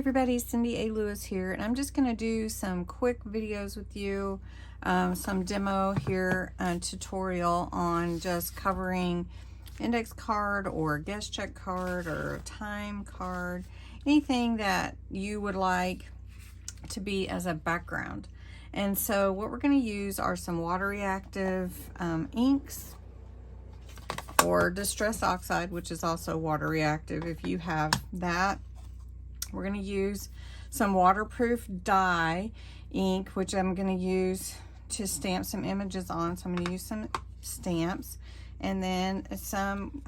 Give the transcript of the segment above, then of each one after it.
everybody, Cindy A. Lewis here, and I'm just going to do some quick videos with you, some demo here, tutorial on just covering index card or guest check card or time card, anything that you would like to be as a background. And so what we're going to use are some water reactive inks or distress oxide, which is also water reactive if you have that. We're going to use some waterproof dye ink, which I'm going to use to stamp some images on. So I'm going to use some stamps and then some,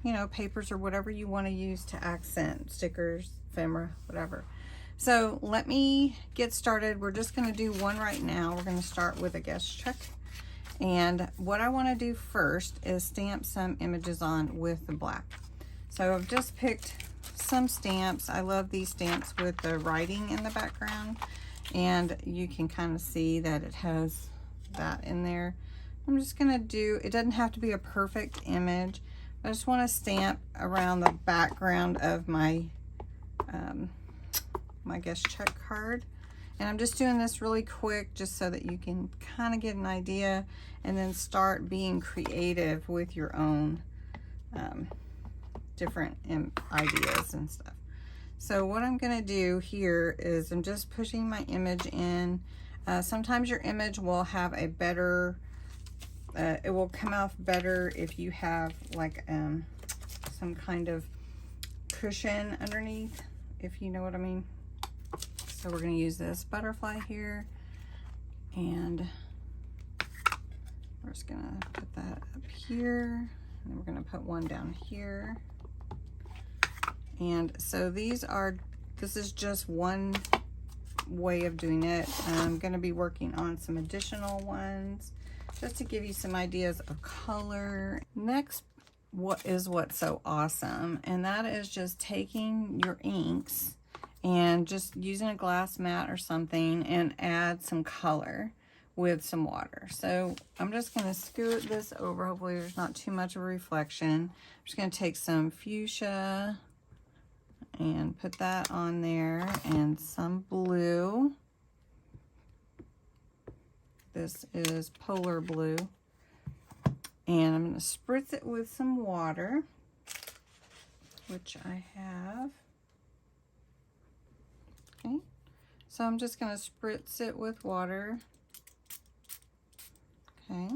you know, papers or whatever you want to use to accent, stickers, ephemera, whatever. So let me get started. We're just going to do one right now. We're going to start with a guest check. And what I want to do first is stamp some images on with the black. So I've just picked some stamps. I love these stamps with the writing in the background, and you can kind of see that it has that in there. I'm just gonna do, it doesn't have to be a perfect image. I just want to stamp around the background of my my guest check card, and I'm just doing this really quick just so that you can kind of get an idea and then start being creative with your own different ideas and stuff. So what I'm going to do here is I'm just pushing my image in. Sometimes your image will have a better, it will come off better if you have like some kind of cushion underneath, if you know what I mean. So we're going to use this butterfly here, and we're just going to put that up here, and then we're going to put one down here. And so this is just one way of doing it. I'm going to be working on some additional ones just to give you some ideas of color. Next, what's so awesome, and that is just taking your inks and just using a glass mat or something and add some color with some water. So I'm just going to scoot this over. Hopefully there's not too much of a reflection. I'm just going to take some fuchsia and put that on there, and some blue. This is polar blue. And I'm going to spritz it with some water, which I have. Okay, so I'm just going to spritz it with water. Okay,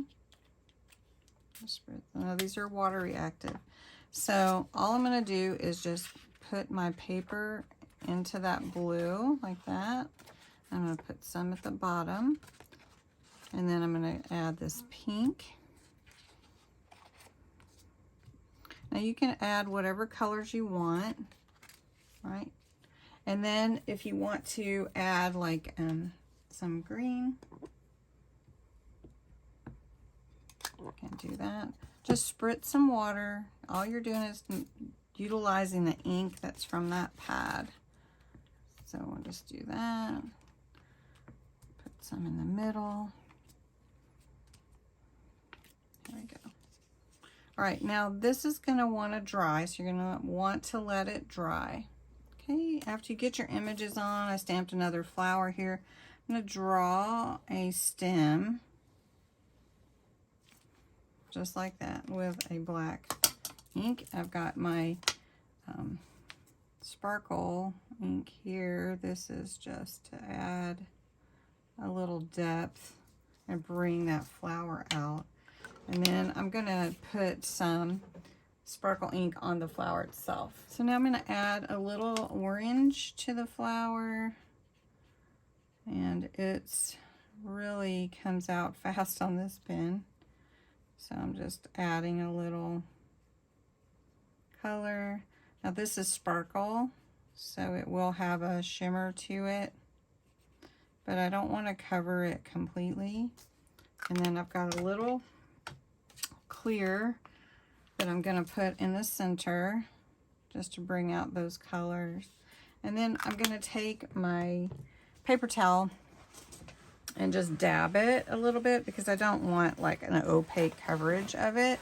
now these are water reactive. So all I'm going to do is just put my paper into that blue like that. I'm going to put some at the bottom, and then I'm going to add this pink. Now you can add whatever colors you want, right? And then if you want to add like some green, you can do that. Just spritz some water. All you're doing is utilizing the ink that's from that pad. So we'll just do that. Put some in the middle. There we go. All right, now this is going to want to dry, so you're going to want to let it dry. Okay, after you get your images on, I stamped another flower here. I'm going to draw a stem just like that with a black ink. I've got my sparkle ink here. This is just to add a little depth and bring that flower out. And then I'm going to put some sparkle ink on the flower itself. So now I'm going to add a little orange to the flower, and it's really comes out fast on this pen. So I'm just adding a little color. Now this is sparkle, so it will have a shimmer to it, but I don't want to cover it completely. And then I've got a little clear that I'm going to put in the center just to bring out those colors. And then I'm going to take my paper towel and just dab it a little bit because I don't want like an opaque coverage of it.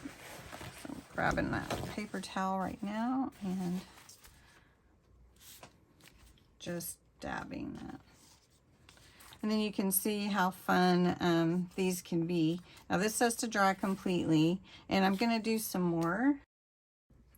So I'm grabbing that paper towel right now and just dabbing that. And then you can see how fun these can be. Now this has to dry completely, and I'm going to do some more.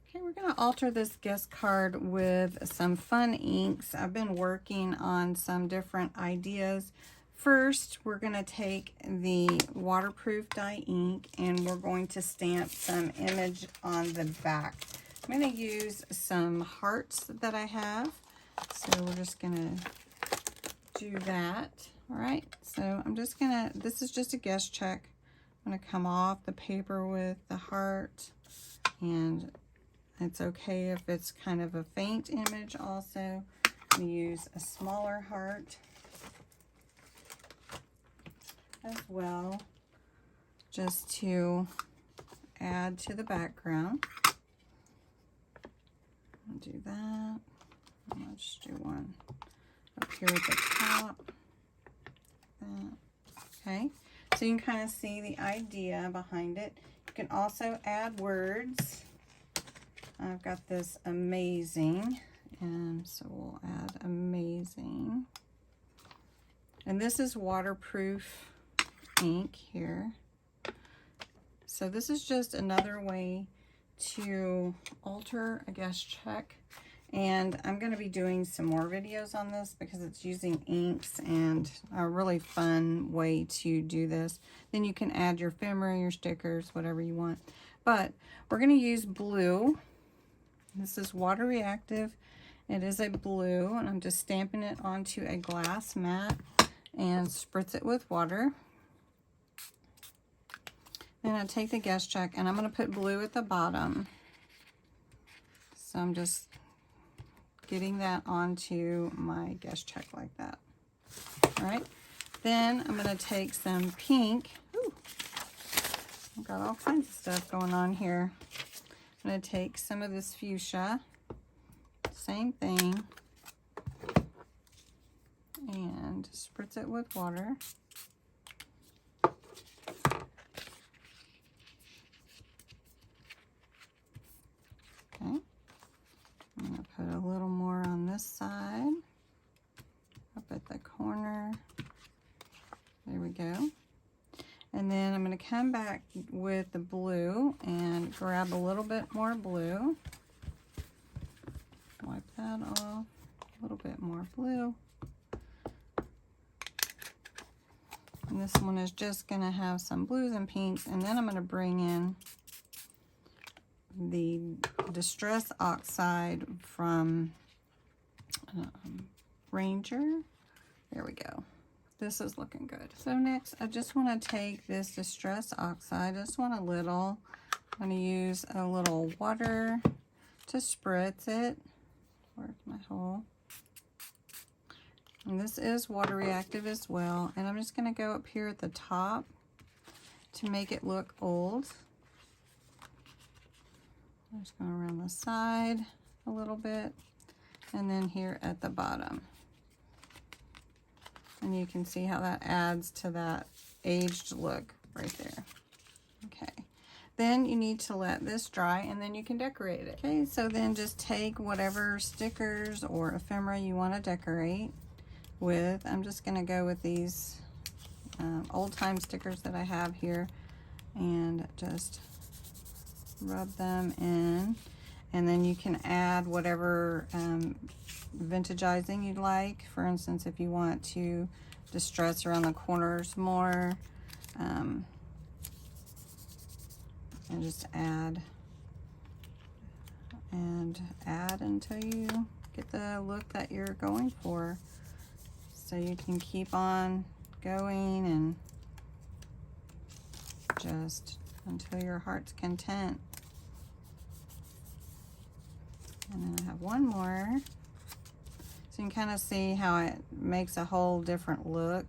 Okay, we're going to alter this guest card with some fun inks. I've been working on some different ideas. First, we're going to take the waterproof dye ink and we're going to stamp some image on the back. I'm going to use some hearts that I have. So we're just going to do that. All right, so I'm just going to, this is just a guess check. I'm going to come off the paper with the heart, and it's okay if it's kind of a faint image also. I'm going to use a smaller heart as well, just to add to the background. I'll do that. Let's do one up here at the top. Okay, so you can kind of see the idea behind it. You can also add words. I've got this amazing, and so we'll add amazing. And this is waterproof ink here. So this is just another way to alter a guest check. And I'm going to be doing some more videos on this because it's using inks and a really fun way to do this. Then you can add your ephemera, your stickers, whatever you want. But we're going to use blue. This is water reactive. It is a blue, and I'm just stamping it onto a glass mat and spritz it with water. Then I take the guest check and I'm going to put blue at the bottom. So I'm just getting that onto my guest check like that. All right, then I'm going to take some pink. Ooh, I've got all kinds of stuff going on here. I'm going to take some of this fuchsia, same thing, and spritz it with water. Okay. I'm going to put a little more on this side, up at the corner. There we go. And then I'm going to come back with the blue and grab a little bit more blue. Wipe that off. A little bit more blue. And this one is just going to have some blues and pinks. And then I'm going to bring in the Distress Oxide from Ranger. There we go. This is looking good. So next, I just want to take this Distress Oxide. I just want a little. I'm going to use a little water to spritz it. Where's my hole? And this is water reactive as well. And I'm just going to go up here at the top to make it look old. I'm just going around the side a little bit, and then here at the bottom. And you can see how that adds to that aged look right there. Okay, then you need to let this dry and then you can decorate it. Okay, so then just take whatever stickers or ephemera you want to decorate with. I'm just going to go with these old time stickers that I have here and just rub them in, and then you can add whatever vintageizing you'd like. For instance, if you want to distress around the corners more, and just add and add until you get the look that you're going for. So you can keep on going and just until your heart's content. And then I have one more. So you can kind of see how it makes a whole different look.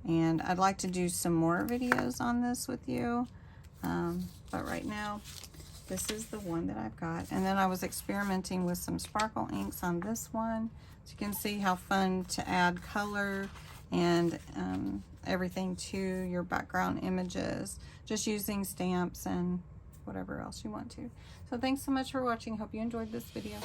And I'd like to do some more videos on this with you. But right now, this is the one that I've got. And then I was experimenting with some sparkle inks on this one. So you can see how fun to add color and everything to your background images, just using stamps and whatever else you want to. So thanks so much for watching. Hope you enjoyed this video.